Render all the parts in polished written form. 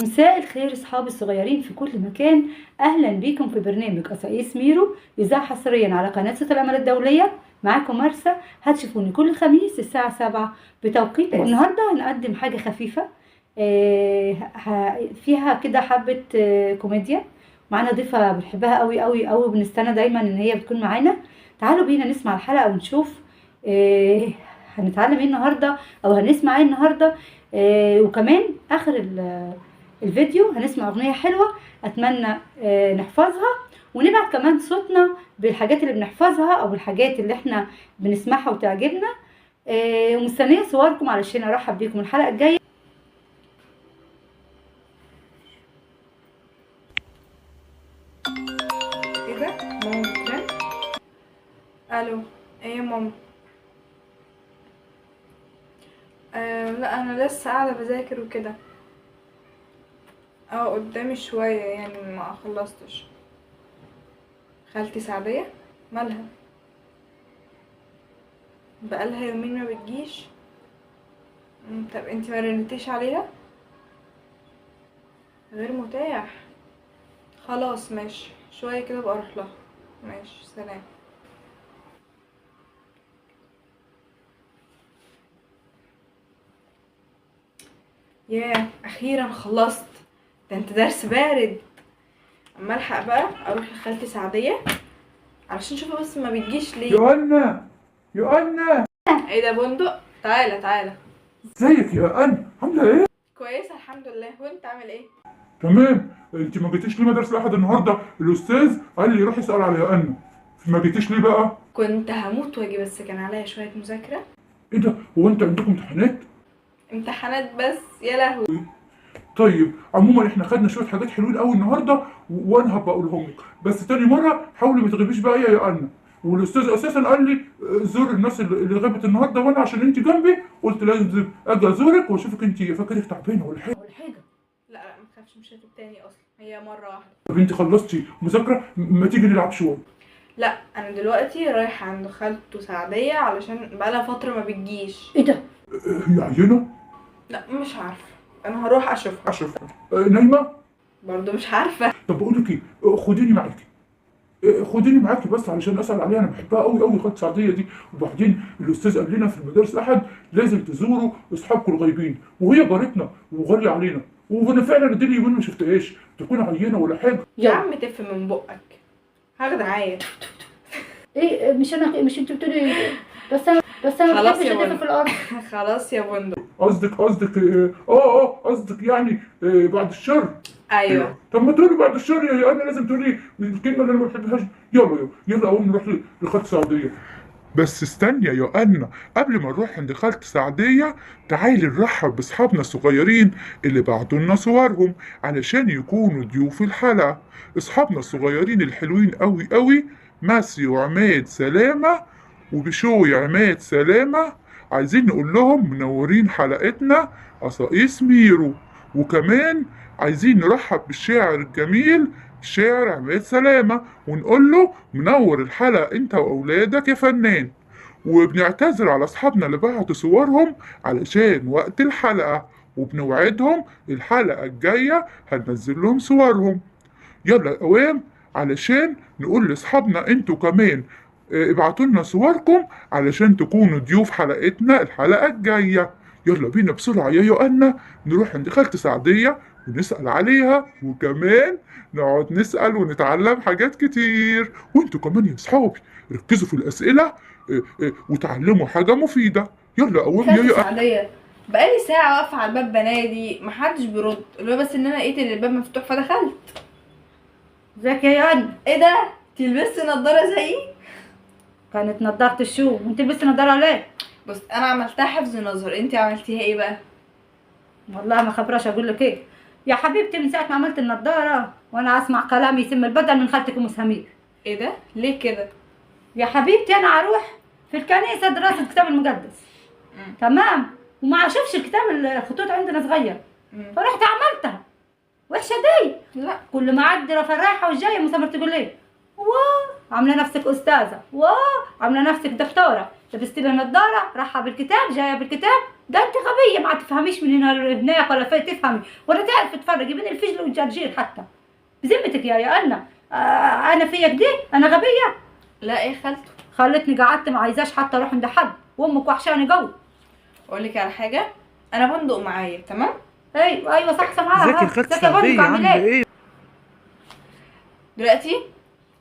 مساء الخير اصحابي الصغيرين في كل مكان. اهلا بيكم في برنامج قصايص ميرو، يذاع حصريا على قناه صوت الامل الدوليه. معاكم مرسى. هتشوفوني كل خميس الساعه 7 بتوقيت مصر. النهارده هنقدم حاجه خفيفه فيها كده حبه كوميديا. معانا ضيفه بنحبها قوي قوي قوي، بنستنى دايما ان هي بتكون معانا. تعالوا بينا نسمع الحلقه ونشوف هنتعلم ايه النهارده او هنسمع ايه النهارده. وكمان اخر الفيديو هنسمع اغنيه حلوه اتمنى نحفظها، ونبعت كمان صوتنا بالحاجات اللي بنحفظها او الحاجات اللي احنا بنسمعها وتعجبنا. ومستنيه صوركم علشان ارحب بيكم الحلقه الجايه. ايه ده؟ ماما بترن. الو، ايه يا ماما؟ لا انا لسه قاعده بذاكر وكده. قدامي شويه يعني ما خلصتش. خالتي سعديه مالها؟ بقالها يومين ما بتجيش. طب انتي ما رنتيش عليها؟ غير متاح. خلاص ماشي، شويه كده بقى اروح لها. ماشي، سلام. ياه، اخيرا خلصت. ده انت درس بارد. اما الحق بقى اروح لخالتي سعديه علشان اشوفها بس ما بتجيش ليه. يوأنا يوأنا، ايه ده بندق؟ تعالى تعالى. ازيك يا أنا؟ عاملة ايه؟ كويسه الحمد لله، وانت عامل ايه؟ تمام. انت ما جيتيش ليه مدرسة الأحد النهاردة؟ الأستاذ قال لي روح اسأل على يوأنا. ما جيتيش ليه بقى؟ كنت هموت واجي بس كان عليا شويه مذاكره. ايه ده؟ هو انت عندكم امتحانات؟ امتحانات بس يا لهوي. طيب عموما احنا خدنا شوية حاجات حلوين قوي النهاردة وانا هبقى اقولهم لك، بس تاني مرة حاولي ما تغيبيش بقى يا يوأنا. والاستاذ اساسا قال لي زور الناس اللي غابت النهارده، وانا عشان انت جنبي قلت لازم اجي ازورك واشوفك. انت فاكرك تعبانه ولا حاجه؟ لا لا ما تخافش، مش هتوب تاني اصلا، هي مره واحده. طب انت خلصتي مذاكره؟ ما تيجي نلعب شويه؟ لا انا دلوقتي رايحه عند خالته سعديه علشان بقالها فتره ما بتجيش. ايه ده؟ هي عينه؟ لا مش عارفه، انا هروح اشوفها. اشوفها. نايمه؟ برضو مش عارفه. طب بقول لك ايه، خديني معاكي. خديني معاكي بس علشان اسال عليها، انا بحبها قوي قوي خالة سعديه دي. وبعدين الاستاذ قال لنا في المدارس الاحد لازم تزوروا اصحابكم الغايبين، وهي جارتنا وغاليه علينا، وانا فعلا الدنيا يومين ما شفتهاش، تكون عينه ولا حاجه. يا عم تف من بقك، هاخد عايه. ايه مش انت بتقولي إيه؟ بس انا ما خلاص بحبش يا ادافع بندق. في الارض. خلاص يا بندق. قصدك قصدك يعني بعد الشر. ايوه. طب ما تقولي بعد الشر يا انا، لازم تقولي الكلمه اللي انا ما بحبهاش. يلا قوم نروح لخالة سعديه. بس استني يا يوأنا، قبل ما نروح عند خالة سعدية تعالي نرحب بأصحابنا الصغيرين اللي بعتوا لنا صورهم علشان يكونوا ضيوف الحلقة. أصحابنا الصغيرين الحلوين قوي قوي، ماسي وعماد سلامة وبشوي عماد سلامة، عايزين نقول لهم منورين حلقتنا قصايص ميرو. وكمان عايزين نرحب بالشاعر الجميل الشاعر عماد سلامة ونقول له منور الحلقة انت واولادك يا فنان. وبنعتذر على اصحابنا اللي بعتوا صورهم علشان وقت الحلقة، وبنوعدهم الحلقة الجاية هننزل لهم صورهم. يلا يا قوام، علشان نقول لاصحابنا انتوا كمان ابعتوا لنا صوركم علشان تكونوا ضيوف حلقتنا الحلقة الجاية. يلا بينا بسرعة يا يوأنا نروح عند خالة سعدية ونسأل عليها، وكمان نقعد نسأل ونتعلم حاجات كتير. وانتوا كمان يا صحابي ركزوا في الأسئلة وتعلموا حاجة مفيدة. يلا قوم يا خالتي يوأنا. سعدية، بقالي ساعة واقفة على الباب بنادي محدش بيرد، اللي هو بس ان انا لقيت ان الباب مفتوح فدخلت. ازيك يا يان؟ ايه ده؟ انتي لبستي نضارة زيي؟ كانت نضاره الشو وانت لبستي نضاره ليه؟ بص انا عملتها حفظ نظر، انتي عملتيها ايه بقى؟ والله ما خبراش اقول لك ايه يا حبيبتي. من ساعه ما عملت النضاره وانا اسمع كلام يسم البدل من خالتك ام سمير. ايه ده؟ ليه كده؟ يا حبيبتي انا اروح في الكنيسه دراسه الكتاب المقدس، تمام، وما اشوفش الكتاب الخطوط عندنا صغير، فرحت عملتها. وحشه دي؟ لا كل ما اعدي في الرايحه والجايه مسافر تقول لي واه عامله نفسك استاذه، واه عامله نفسك دكتوره، لبست لي نضاره، رايحه بالكتاب، جايه بالكتاب. ده انت غبيه، ما تفهميش من هنا هناك ولا في تفهمي ولا تعرفي تفرقي بين الفجل والجرجير حتى. بذمتك يا انا انا فيا كده؟ انا غبيه؟ لا يا خالته. خلتني قعدت ما عايزاش حتى اروح عند حد، وامك وحشاني قوي. اقول لك على حاجه، انا بندق معايا تمام. ايوه ايوه صح سامعاها. ازيك يا خالتي ازيك يا بندق، سعدية عامل عاملة ايه؟ ايه؟ دلوقتي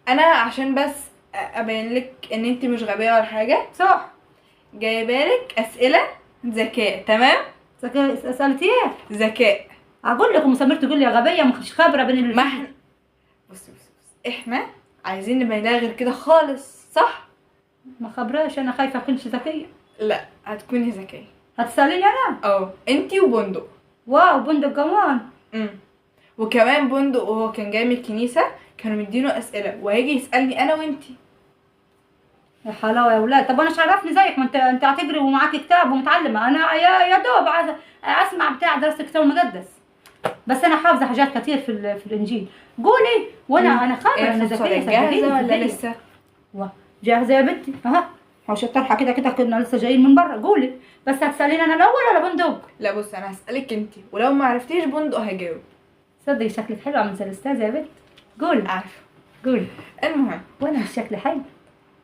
انا عشان بس ابين لك ان انت مش غبيه ولا حاجه، صح. جايبالك اسئله ذكاء. تمام. سالتي ايه؟ ذكاء. اقول لكم مسمير تقول لي يا غبيه مش خبره بين ما احنا بص احنا عايزين نبين لها غير كده خالص، صح؟ ما خبراش، انا خايفه اكونش ذكيه. لا هتكوني ذكيه. هتساليني انا؟ انتي وبندق. واو بندق كمان. وكمان بندق وهو كان جاي من الكنيسه كانوا مدينه اسئله وهيجي يسالني انا وانتي. يا حلاوه يا ولاد. طب انا مش عرفني زيك، ما انت هتجري ومعاك كتاب ومتعلمه. انا يا دوب اسمع بتاع درس الكتاب المقدس، بس انا حافظه حاجات كتير في الانجيل. قولي وانا خايفه. انا ذكيه. جاهزه ولا لسه؟ جاهزه يا بنتي. حوش الطرحه كده كنا لسه جايين من بره. قولي بس. هتساليني انا الاول ولا بندق؟ لا بص، انا هسالك انتي ولو ما عرفتيش بندق هجاوب. صدقي شكلك حلو عامل زي الاستاذه يا بنت. قولي. عارفه. قولي. المهم وانا مش شكلي حلو؟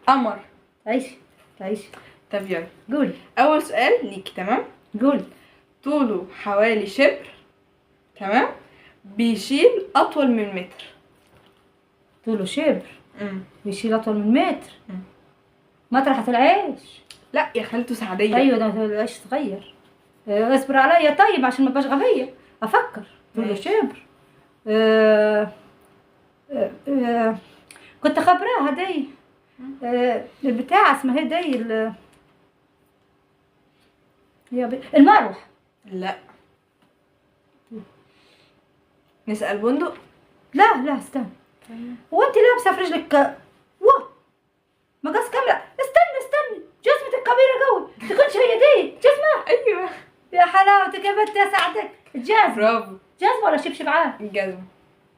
قمر. تعيشي. طب يلا. قولي. اول سؤال ليكي. تمام. قولي. طوله حوالي شبر، تمام، بيشيل اطول من متر. طوله شبر بيشيل اطول من متر. مطرحة العيش. لا يا خالته سعديه. ايوه ده العيش صغير. اصبر عليا طيب عشان ما ابقاش غبيه افكر. طوله شبر. كنت خبراها دي. البتاع اسمها دي المروح. لا. نسال بندق. لا استنى. وانت لابسه في رجلك مقاس كامله. استني جزمتك كبيره قوي، تكونش هي دي جزمه؟ ايوه يا حلاوتك يا بنت يا سعدك. جزمه. برافو. جزمه ولا شبشب عام؟ الجزمه.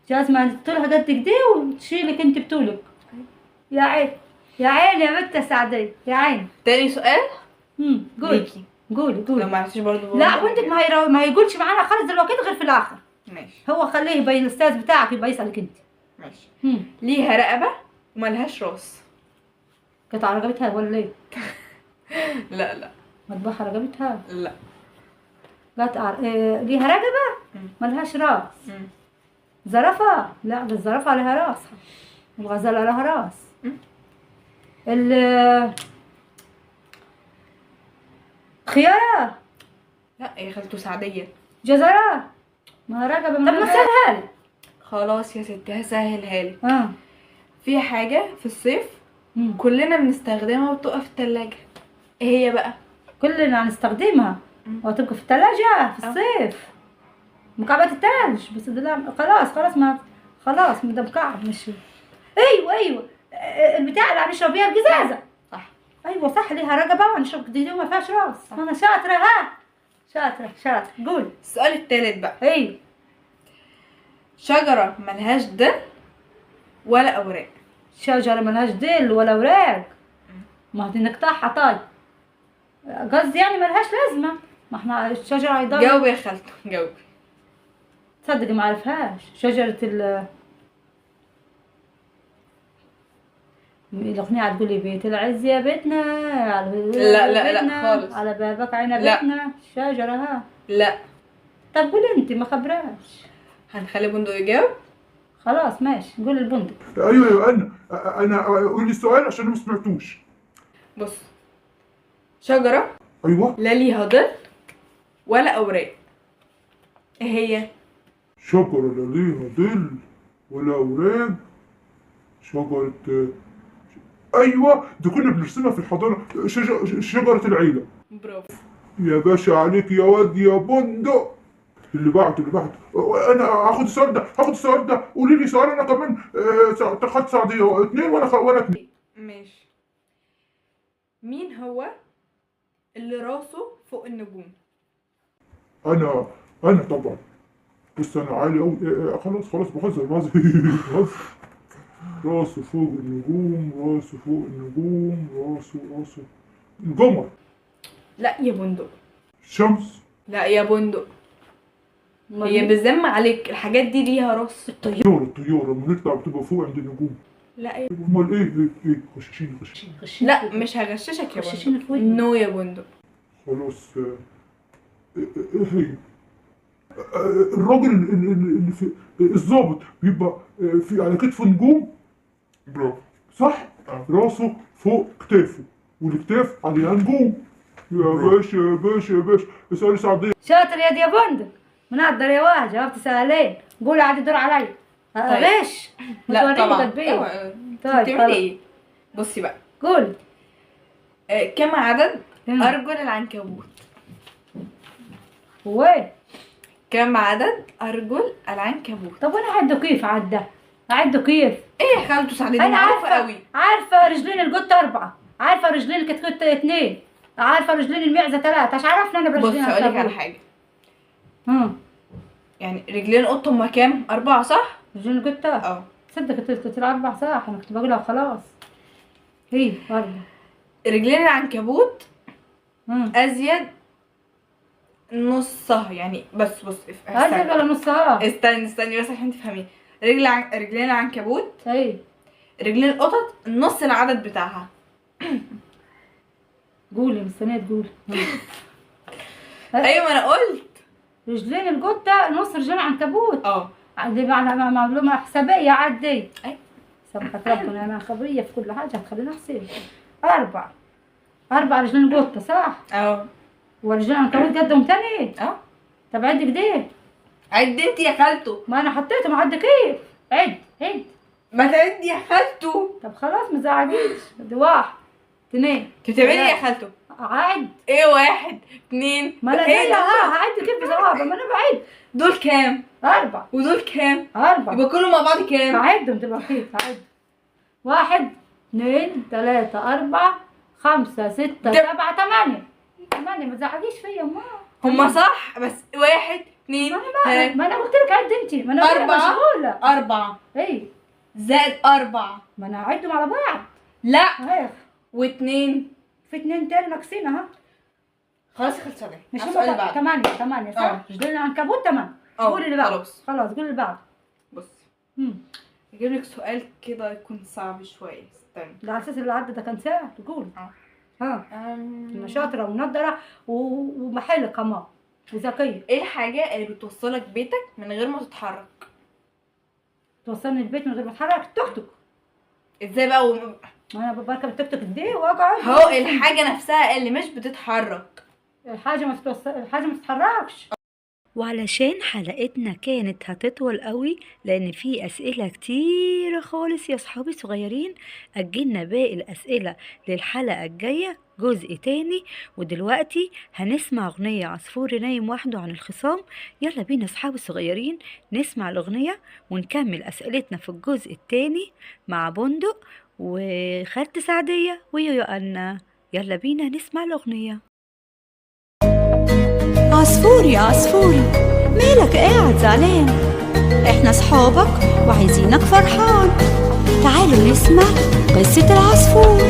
جزمه طولها قد كده وتشيلك انت بطولك. يا عين يا بنت يا سعديه يا عين. تاني سؤال قولي. ليكي. قولي لو ما عرفتيش برضه لا وانتك ما هيقولش معانا خالص دلوقتي غير في الاخر. ماشي. هو خليه يبين الاستاذ بتاعك يبقى يسالك انت. ماشي. ليها رقبه وملهاش راس. قطع رقبتها ولا ايه؟ لا مذبوحه رقبتها؟ لا. قطع ليها رقبه ملهاش راس. زرافه؟ لا ده الزرافه لها راس، الغزاله لها راس. خيار. لا يا خالته سعديه. جزرات. ما رقبه. طب ما سهلها لي. خلاص يا ستي هسهلها لك. في حاجه في الصيف كلنا بنستخدمها وتقف في التلاجة. ايه هي بقى؟ كلنا هنستخدمها وتبقى في الثلاجة في الصيف. مكعبات الثلج. بس خلاص ده مكعب مش. ايوه البتاع اللي هنشرب بيها القزازة. صح. ايوه صح ليها رقبة وهنشرب دي ما فيهاش راس. انا شاطرة. شاطرة. قول. السؤال التالت بقى. ايوه. شجرة ملهاش ظل ولا اوراق. شجرة ملهاش ظل ولا اوراق. ما دي نقطعها طيب. قصدي يعني ملهاش لازمة. ما احنا الشجرة هيضل. جاوبي يا خالته جاوبي. تصدقي ما عرفهاش. شجرة الأغنية هتقولي بيت العز يا بيتنا على لا خالص. على بابك عنبتنا شجرة. لا. طب قولي انت ما خبراش. هنخلي بندق يجاوب. خلاص ماشي قول البندق. ايوه انا قول لي السؤال عشان ما سمعتوش. بص، شجرة ايوه. لا ليها ظل ولا اوراق. ايه هي؟ شجرة لا ليها ظل ولا اوراق. شجرة ايوه دي كنا بنرسمها في الحضانة. شجرة العيلة. برافو يا باشا عليك يا واد يا بندق. اللي بعده انا هاخد السؤال ده قولي لي سؤال انا كمان. خدت سعدية 2 وانا 2. ماشي. مين هو اللي راسه فوق النجوم؟ انا طبعا. بص انا عالي قوي. خلاص بهزر. راسه فوق النجوم. القمر. لا يا بندق. الشمس. لا يا بندق. هي بالذم عليك، الحاجات دي ليها راس. الطيارة لما نطلع بتبقى فوق عند النجوم. لا يا امال ايه غشاشين. لا مش هغششك يا غششيني بندق. في ودني. نو يا بندق. خلاص. ايه هي؟ الراجل اللي في الضابط بيبقى في على كتفه نجوم. برافو صح. راسه فوق كتافه والكتاف عليها نجوم. يا باشا يا باشا يا باشا اسألي سعدية. شاطر يا دي يا بندق، منقدر يا واحد، جاوبت سؤالين. قولي عادي دور عليا. غش. لا طبعا. طيب بتعملي ايه؟ بصي بقى. قول. كم عدد ارجل العنكبوت؟ هو ايه؟ كم عدد ارجل العنكبوت؟ طب وانا اعده كيف عده؟ اعده كيف؟ ايه يا خالته سعدية؟ انا معروفه قوي. عارفه رجلين القط 4، عارفه رجلين الكتكوت 2، عارفه رجلين المعزه 3. ايش عرفنا انا برجلين؟ بص اقول لك على حاجه. يعني يعني رجلين القط هما كام؟ 4 صح؟ رجلين القط. تصدق قلت 4 صح، انا كنت بقولها وخلاص. هي 4. رجلين العنكبوت ازيد نصها، يعني بس بص ازيد ولا نصها؟ استني بس عشان تفهمي. رجلين العنكبوت ايه رجلين القطط نص العدد بتاعها. قولي، مستنيه تقولي. ايوه ما انا قلت. رجلين القطة نص رجلين العنكبوت. دي معلومة حسابية عادي. اي سبحت ربنا، انا خبرية في كل حاجة هتخليني احسب. 4 رجلين القطة صح؟ ورجلين العنكبوت قدهم تاني؟ طب عد كده. عد انت يا خالته. ما انا حطيتهم، عد كيف؟ عد ما تعد يا خالته. طب خلاص ما تزعجيش. دي 1 2. بتعملي ايه يا خالته؟ عد. ايه 1 2. ما انا جاية هعد كيف بصوابة؟ ما انا بعد. دول كام؟ 4. ودول كام؟ 4. يبقى كله مع بعض كام؟ هعدهم دلوقتي. هعد 1 2 3 4 5 6 7 8. ما تزعجيش فيا ما. هما صح بس 1 2 3. ما انا قلت لك عد انت. ما انا 4 ايه زائد 4. ما انا هعدهم على بعض. لا ايه و2 في 2 تاني ناقصين خلاص خلص عليك. مش هما 8 صح؟ رجلين العنكبوت 8. قولي اللي بعده. خلاص قولي اللي بعده. بص اجيب لك سؤال كده يكون صعب شويه. استنى. ده على اساس اللي عدى ده كان سهل. تقول انا شاطره ومنضره ومحله كمان وذكيه. ايه الحاجه اللي بتوصلك بيتك من غير ما تتحرك؟ توصلني البيت من غير ما اتحرك؟ التوك توك. ازاي بقى انا بركب التوك توك دي واقعد. هو الحاجه نفسها اللي مش بتتحرك. الحاجه ما تتحركش. وعلشان حلقتنا كانت هتطول قوي لان في اسئله كتيره خالص يا صحابي صغيرين، اجلنا باقي الاسئله للحلقه الجايه جزء تاني. ودلوقتي هنسمع اغنيه عصفور نايم وحده عن الخصام. يلا بينا صحابي الصغيرين نسمع الاغنيه ونكمل اسئلتنا في الجزء التاني مع بندق وخالتي سعديه ويويو أنا. يلا بينا نسمع الاغنيه. عصفوري عصفوري مالك قاعد زعلان؟ احنا صحابك وعايزينك فرحان. تعالوا نسمع قصة العصفور.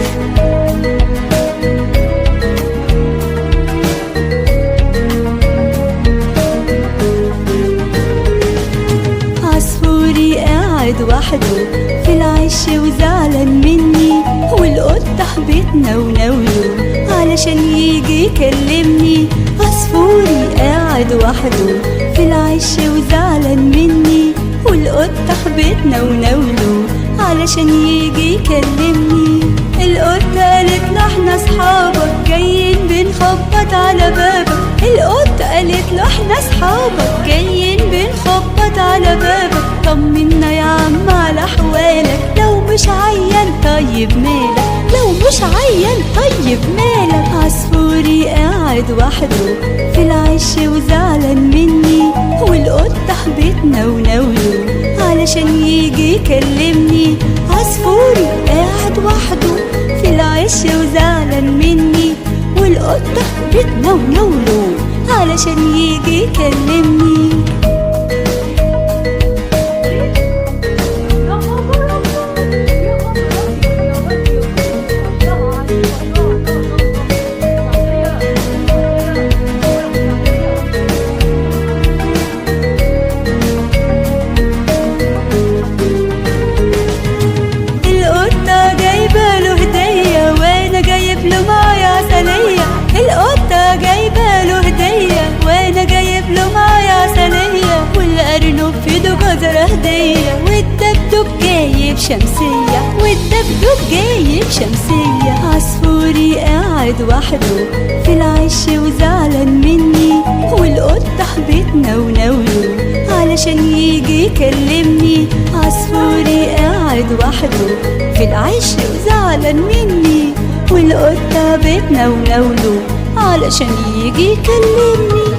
عصفوري قاعد وحده في العش وزعلان مني، والقطة حبتنا وناوله علشان يجي يكلمني. عصفوري قاعد وحده في العش وزعلان مني، والقطة حبتنا وناوله علشان يجي يكلمني. القطة قالت له احنا صحابك جايين بنخبط على بابك. القطة قالت له احنا صحابك جايين بنخبط على بابك. طمنا يا عم على احوالك، لو مش عيان طيب مالك، لو مش عيان طيب مالك. عصفوري قاعد وحده في العش وزعلان مني، والقطة حبتنا وناوله علشان يجي يكلمني. عصفوري قاعد وحده في العش وزعلان مني، والقطة حبتنا وناوله علشان يجي يكلمني. شمسية والدبدوب جايب شمسية. عصفوري قاعد وحده في العش وزعلان مني، والقطة حبتنا وناوله علشان يجي يكلمني. عصفوري قاعد وحده في العش وزعلان مني، والقطة بيتنا وناوله علشان يجي يكلمني.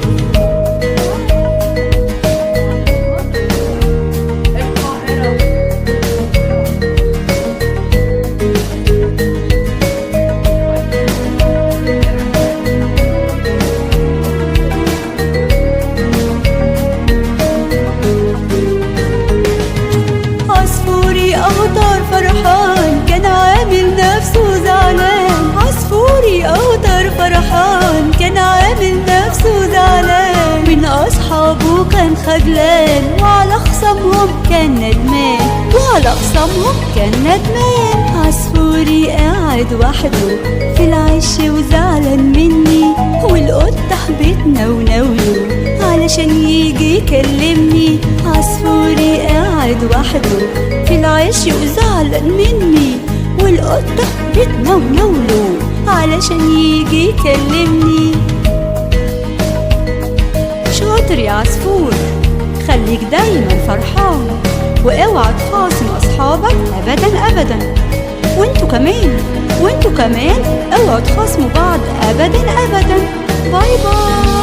عصفوري أخضر فرحان كان عامل نفسه زعلان. عصفوري أخضر فرحان كان عامل نفسه زعلان، من أصحابه كان خجلان، وعلى خصمهم كان ندمان، وعلى خصمهم كان ندمان. عصفوري قاعد وحده في العش وزعلان مني، والقطة حبتنا وناوله علشان يجي يكلمني. عصفوري قاعد وحده في العش وزعلان مني، والقطة بيتنا وناوله علشان يجي يكلمني. شاطر يا عصفور، خليك دايما فرحان، واوعى تخاصم اصحابك ابدا ابدا. وانتوا كمان اوعوا تخاصموا بعض ابدا ابدا. باي باي.